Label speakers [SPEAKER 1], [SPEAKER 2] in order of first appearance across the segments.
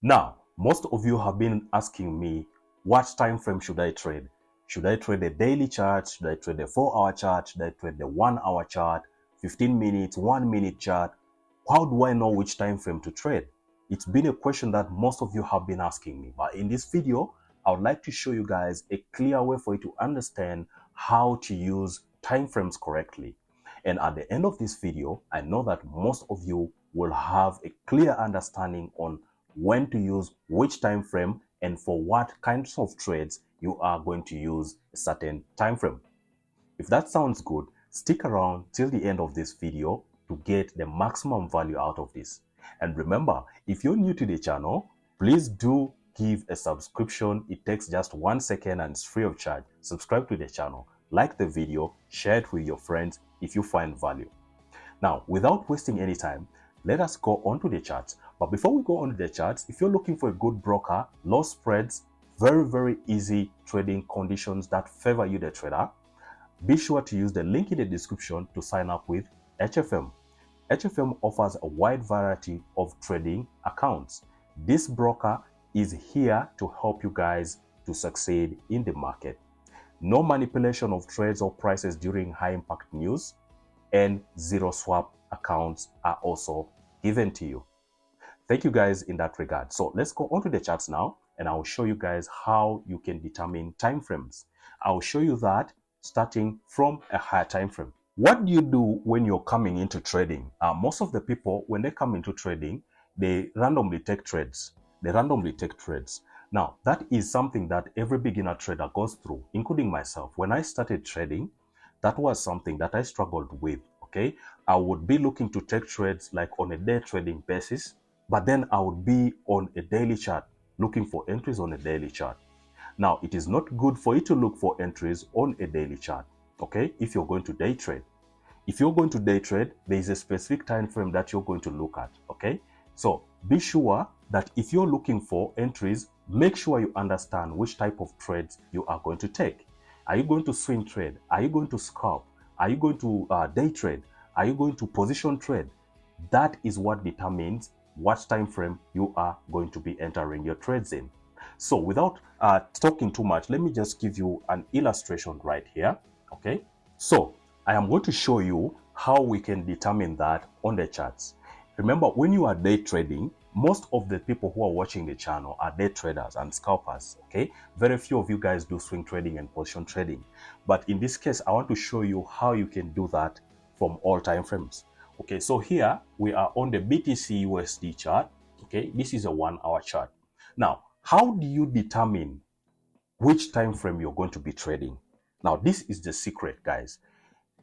[SPEAKER 1] Now, most of you have been asking me, what time frame should I trade? Should I trade a daily chart? Should I trade a 4-hour chart? Should I trade the 1-hour chart, 15 minutes, 1-minute chart? How do I know which time frame to trade? It's been a question that most of you have been asking me, but in this video, I would like to show you guys a clear way for you to understand how to use time frames correctly. And at the end of this video, I know that most of you will have a clear understanding on when to use which time frame and for what kinds of trades you are going to use a certain time frame. If that sounds good, stick around till the end of this video to get the maximum value out of this. And remember, if you're new to the channel, please do give a subscription. It takes just 1 second and it's free of charge. Subscribe to the channel, like the video, share it with your friends if you find value. Now, without wasting any time, let us go on to the charts. But before we go on to the charts, if you're looking for a good broker, low spreads, very easy trading conditions that favor you, the trader, be sure to use the link in the description to sign up with HFM. HFM offers a wide variety of trading accounts. This broker is here to help you guys to succeed in the market. No manipulation of trades or prices during high impact news, and zero swap accounts are also given to you. Thank you guys in that regard. So let's go on to the charts now, and I'll show you guys how you can determine time frames. I'll show you that starting from a higher time frame. What do you do when you're coming into trading? Most of the people, when they come into trading, they randomly take trades. Now, that is something that every beginner trader goes through, including myself. When I started trading, that was something that I struggled with, okay? I would be looking to take trades like on a day trading basis, but then I would be on a daily chart, looking for entries on a daily chart. Now, it is not good for you to look for entries on a daily chart, okay, if you're going to day trade. If you're going to day trade, there is a specific time frame that you're going to look at, okay? So be sure that if you're looking for entries, make sure you understand which type of trades you are going to take. Are you going to swing trade? Are you going to scalp? Are you going to day trade? Are you going to position trade? That is what determines what time frame you are going to be entering your trades in. So without talking too much, let me just give you an illustration right here. Okay, so I am going to show you how we can determine that on the charts. Remember, when you are day trading, most of the people who are watching the channel are day traders and scalpers, okay? Very few of you guys do swing trading and position trading. But in this case, I want to show you how you can do that from all time frames. Okay, so here we are on the BTC USD chart, okay? This is a 1-hour chart. Now, how do you determine which time frame you're going to be trading? Now, this is the secret, guys.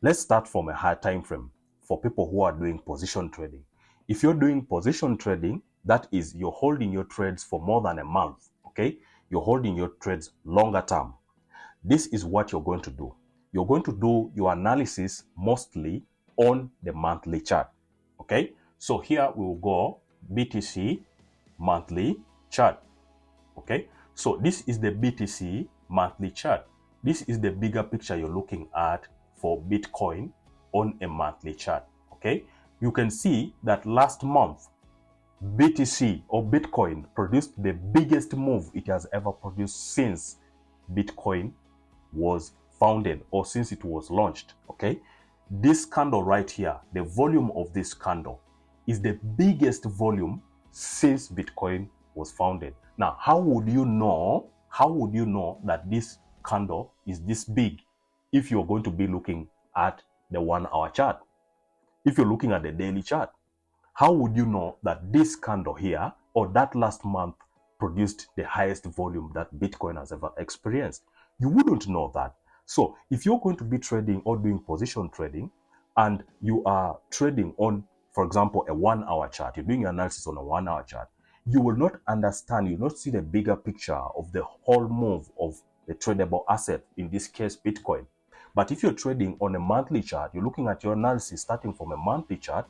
[SPEAKER 1] Let's start from a high time frame for people who are doing position trading. If you're doing position trading, that is, you're holding your trades for more than a month, okay? You're holding your trades longer term. This is what you're going to do. You're going to do your analysis mostly on the monthly chart, okay? So here we will go BTC monthly chart, okay? So this is the BTC monthly chart. This is the bigger picture you're looking at for Bitcoin on a monthly chart, okay? You can see that last month, BTC or Bitcoin produced the biggest move it has ever produced since Bitcoin was founded or since it was launched, okay? This candle right here, the volume of this candle is the biggest volume since Bitcoin was founded. Now, how would you know that this candle is this big if you're going to be looking at the 1-hour chart? If you're looking at the daily chart, how would you know that this candle here or that last month produced the highest volume that Bitcoin has ever experienced? You wouldn't know that. So if you're going to be trading or doing position trading and you are trading on, for example, a 1-hour chart, you're doing your analysis on a 1-hour chart, you will not understand, you will not see the bigger picture of the whole move of the tradable asset, in this case, Bitcoin. But if you're trading on a monthly chart, you're looking at your analysis starting from a monthly chart,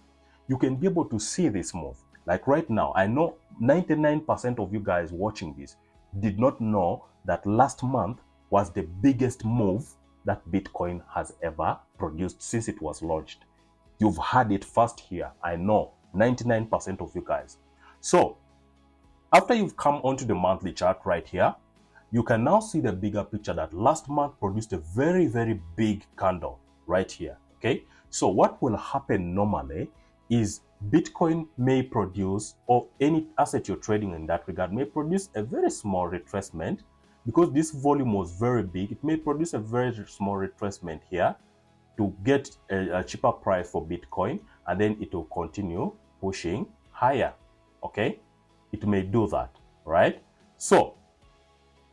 [SPEAKER 1] you can be able to see this move. Like right now, I know 99% of you guys watching this did not know that last month was the biggest move that Bitcoin has ever produced since it was launched. You've had it first here. I know 99% of you guys. So After you've come onto the monthly chart right here, you can now see the bigger picture that last month produced a very, very big candle right here. Okay, so what will happen normally is Bitcoin may produce, or any asset you're trading in that regard, may produce a very small retracement. Because this volume was very big, it may produce a very small retracement here to get a cheaper price for Bitcoin, and then it will continue pushing higher. Okay, it may do that, right? So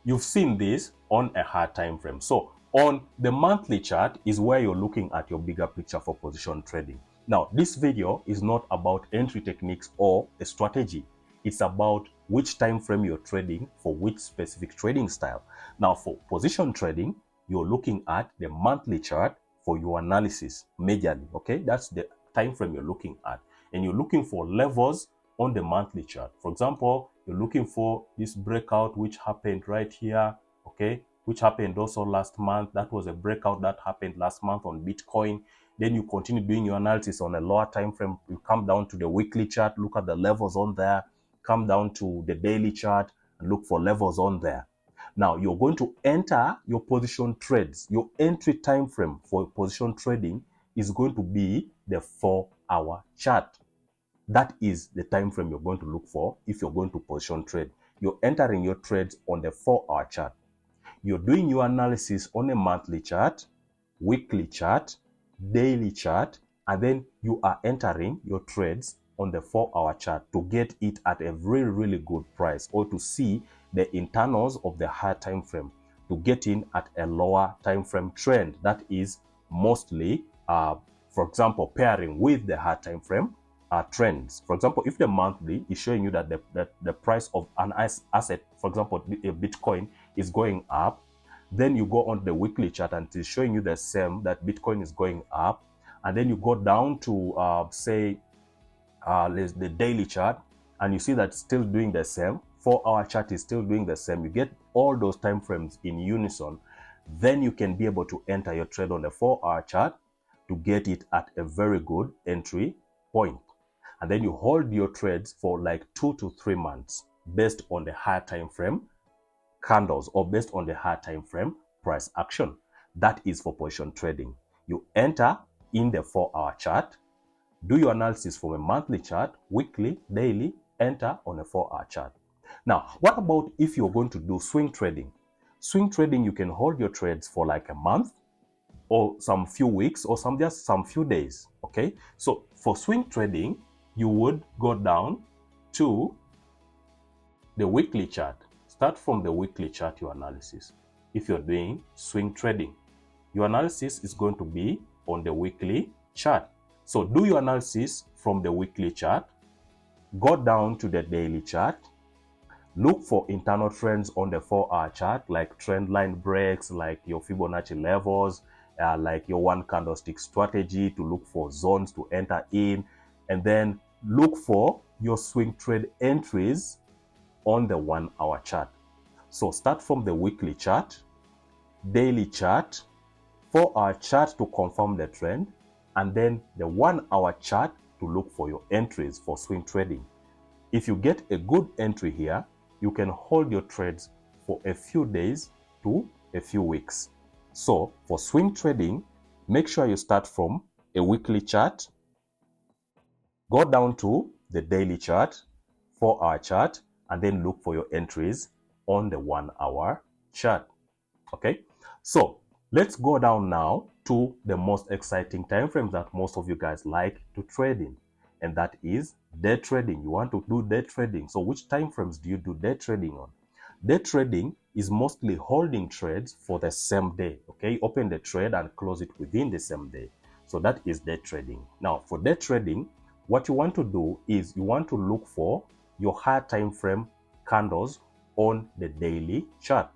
[SPEAKER 1] you've seen this on a higher time frame. So on the monthly chart is where you're looking at your bigger picture for position trading. Now, this video is not about entry techniques or a strategy. It's about which time frame you're trading for which specific trading style. Now, for position trading, you're looking at the monthly chart for your analysis majorly. Okay, that's the time frame you're looking at, and you're looking for levels on the monthly chart. For example, you're looking for this breakout which happened right here, okay, which happened also last month. That was a breakout that happened last month on Bitcoin. Then you continue doing your analysis on a lower time frame. You come down to the weekly chart, look at the levels on there, come down to the daily chart and look for levels on there. Now you're going to enter your position trades. Your entry time frame for position trading is going to be the 4-hour chart. That is the time frame you're going to look for if you're going to position trade. You're entering your trades on the 4-hour chart. You're doing your analysis on a monthly chart, weekly chart, daily chart, and then you are entering your trades on the 4-hour chart to get it at a really, really good price, or to see the internals of the higher time frame to get in at a lower time frame trend. That is mostly, for example, pairing with the higher time frame trends. For example, if the monthly is showing you that the price of an asset, for example, a Bitcoin, is going up, then you go on the weekly chart and it's showing you the same, that Bitcoin is going up, and then you go down to say the daily chart, and you see that it's still doing the same. 4-hour chart is still doing the same. You get all those time frames in unison, then you can be able to enter your trade on the 4-hour chart to get it at a very good entry point. And then you hold your trades for like 2 to 3 months based on the higher time frame candles, or based on the higher time frame price action. That is for position trading. You enter in the 4-hour chart, do your analysis from a monthly chart, weekly, daily, enter on a 4-hour chart. Now, what about if you're going to do swing trading? Swing trading, you can hold your trades for like a month, or some few weeks, or just some few days. Okay, so for swing trading, you would go down to the weekly chart. Start from the weekly chart, your analysis. If you're doing swing trading, your analysis is going to be on the weekly chart. So do your analysis from the weekly chart, go down to the daily chart, look for internal trends on the 4-hour chart, like trend line breaks, like your Fibonacci levels, like your one candlestick strategy to look for zones to enter in, and then look for your swing trade entries on the 1-hour chart. So start from the weekly chart, daily chart, 4-hour chart to confirm the trend, and then the 1-hour chart to look for your entries for swing trading. If you get a good entry here, you can hold your trades for a few days to a few weeks. So for swing trading, make sure you start from a weekly chart, go down to the daily chart, 4-hour chart, and then look for your entries on the 1-hour chart. Okay, so let's go down now to the most exciting time frames that most of you guys like to trade in, and that is day trading. You want to do day trading. So which time frames do you do day trading on? Day trading is mostly holding trades for the same day. Okay, open the trade and close it within the same day. So that is day trading. Now for day trading, what you want to do is you want to look for your higher time frame candles on the daily chart.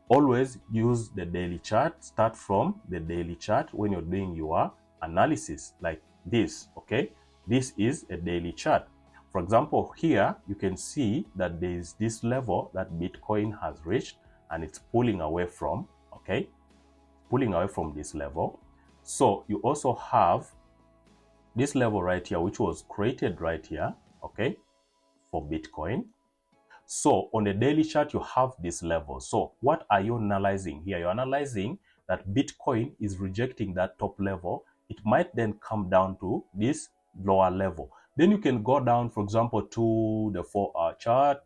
[SPEAKER 1] Always use the daily chart. Start from the daily chart when you're doing your analysis, like this. Okay, this is a daily chart. For example, here you can see that there is this level that Bitcoin has reached, and it's pulling away from, okay, pulling away from this level. So you also have this level right here, which was created right here, okay, for Bitcoin. So on the daily chart, you have this level. So what are you analyzing here? You're analyzing that Bitcoin is rejecting that top level. It might then come down to this lower level. Then you can go down, for example, to the 4-hour chart.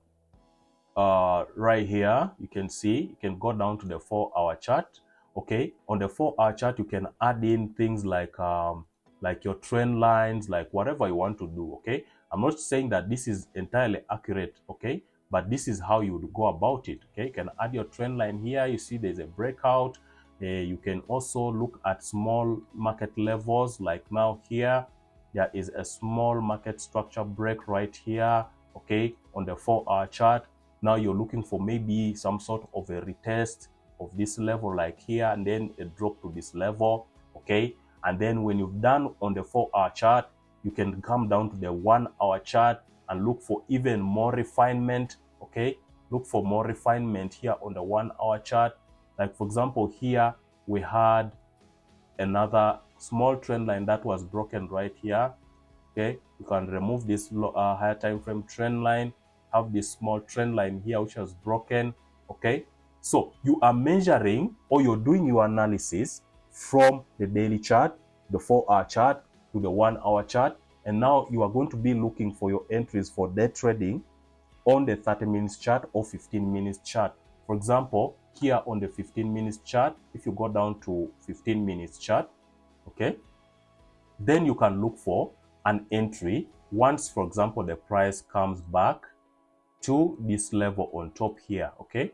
[SPEAKER 1] Right here, you can see, you can go down to the 4-hour chart. Okay, on the 4-hour chart, you can add in things like your trend lines, like whatever you want to do. Okay, I'm not saying that this is entirely accurate. Okay, but this is how you would go about it. Okay, you can add your trend line here. You see there's a breakout. You can also look at small market levels, like now here there is a small market structure break right here. Okay, on the 4-hour chart. Now you're looking for maybe some sort of a retest of this level, like here, and then a drop to this level. Okay, and then when you've done on the 4-hour chart, you can come down to the 1-hour chart and look for even more refinement. Okay, look for more refinement here on the 1-hour chart. Like for example, here we had another small trend line that was broken right here. Okay, you can remove this higher time frame trend line, have this small trend line here which was broken. Okay, so you are measuring, or you're doing your analysis from the daily chart, the 4-hour chart, to the 1-hour chart, and now you are going to be looking for your entries for day trading on the 30 minutes chart or 15 minutes chart. For example, here on the 15 minutes chart, if you go down to 15 minutes chart, okay, then you can look for an entry once, for example, the price comes back to this level on top here. Okay,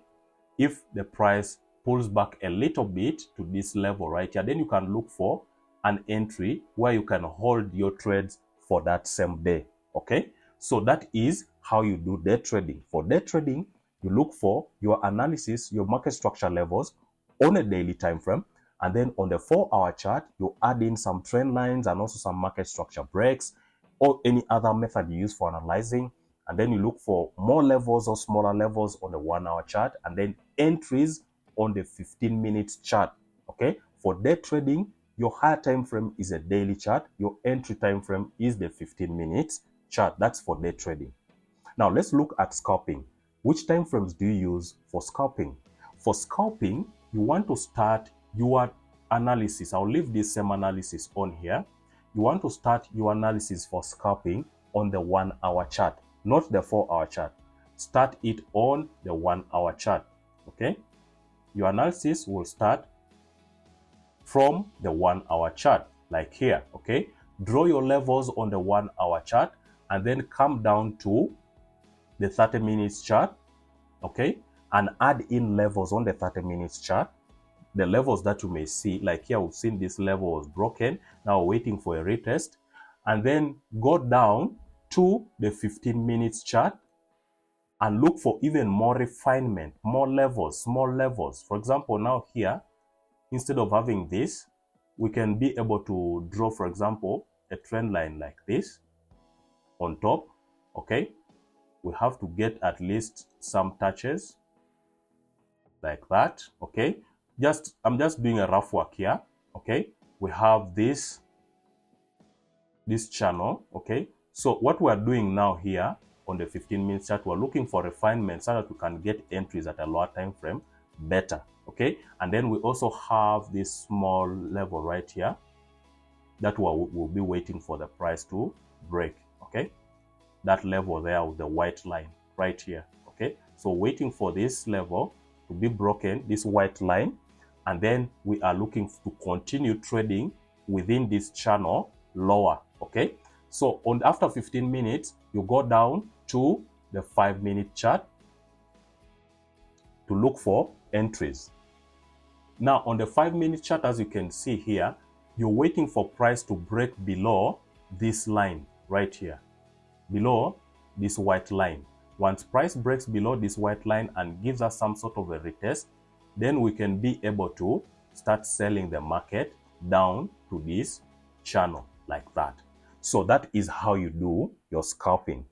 [SPEAKER 1] if the price pulls back a little bit to this level right here, then you can look for an entry where you can hold your trades for that same day. Okay, so that is how you do day trading. For day trading, you look for your analysis, your market structure levels on a daily time frame, and then on the 4-hour chart, you add in some trend lines and also some market structure breaks or any other method you use for analyzing. And then you look for more levels or smaller levels on the 1-hour chart, and then entries on the 15 minutes chart. Okay, for day trading, your higher time frame is a daily chart. Your entry time frame is the 15 minutes chart. That's for day trading. Now let's look at scalping. Which time frames do you use for scalping? For scalping, you want to start your analysis. I'll leave this same analysis on here. You want to start your analysis for scalping on the 1-hour chart, not the 4-hour chart. Start it on the 1-hour chart. Okay, your analysis will start from the 1-hour chart, like here. Okay, draw your levels on the 1-hour chart and then come down to the 30 minutes chart. Okay, and add in levels on the 30 minutes chart, the levels that you may see. Like here, we've seen this level was broken. Now waiting for a retest, and then go down to the 15 minutes chart and look for even more refinement, more levels, small levels. For example, now here, instead of having this, we can be able to draw, for example, a trend line like this on top. Okay, we have to get at least some touches like that. Okay, I'm just doing a rough work here. Okay, we have this channel. Okay, so what we're doing now here on the 15 minute chart, we're looking for refinement so that we can get entries at a lower time frame better. Okay, and then we also have this small level right here that we'll be waiting for the price to break. Okay, that level there with the white line right here. Okay, so waiting for this level to be broken, this white line, and then we are looking to continue trading within this channel lower. Okay, so after 15 minutes, you go down to the 5-minute chart to look for entries. Now on the 5-minute chart, as you can see here, you're waiting for price to break below this line right here, below this white line. Once price breaks below this white line and gives us some sort of a retest, then we can be able to start selling the market down to this channel like that. So that is how you do your scalping.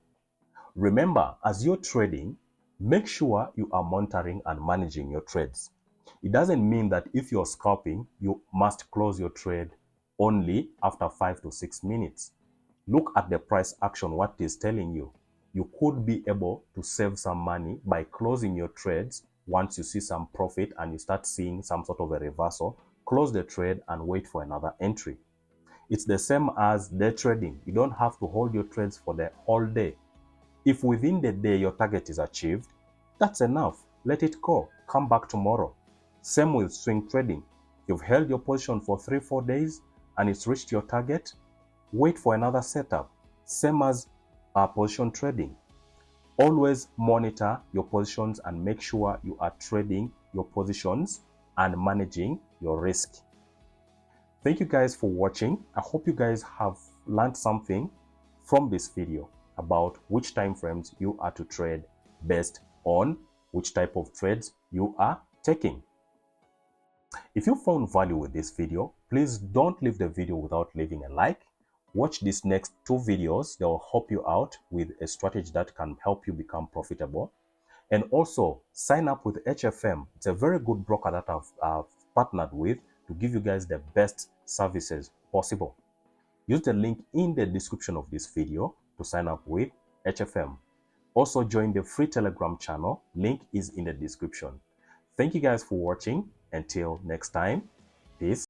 [SPEAKER 1] Remember, as you're trading, make sure you are monitoring and managing your trades. It doesn't mean that if you're scalping, you must close your trade only after 5 to 6 minutes. Look at the price action, what it is telling you. you could be able to save some money by closing your trades. Once you see some profit and you start seeing some sort of a reversal, close the trade and wait for another entry. It's the same as day trading. You don't have to hold your trades for the whole day. If within the day your target is achieved, that's enough. Let it go. Come back tomorrow. Same with swing trading. You've held your position for 3-4 days and it's reached your target. Wait for another setup. Same as position trading. Always monitor your positions and make sure you are trading your positions and managing your risk. Thank you guys for watching. I hope you guys have learned something from this video about which time frames you are to trade based on which type of trades you are taking. If you found value with this video, please don't leave the video without leaving a like. Watch these next 2 videos. They will help you out with a strategy that can help you become profitable. And also sign up with HFM. It's a very good broker that I've partnered with to give you guys the best services possible. Use the link in the description of this video to sign up with HFM. Also join the free Telegram channel. Link is in the description. Thank you guys for watching. Until next time, peace.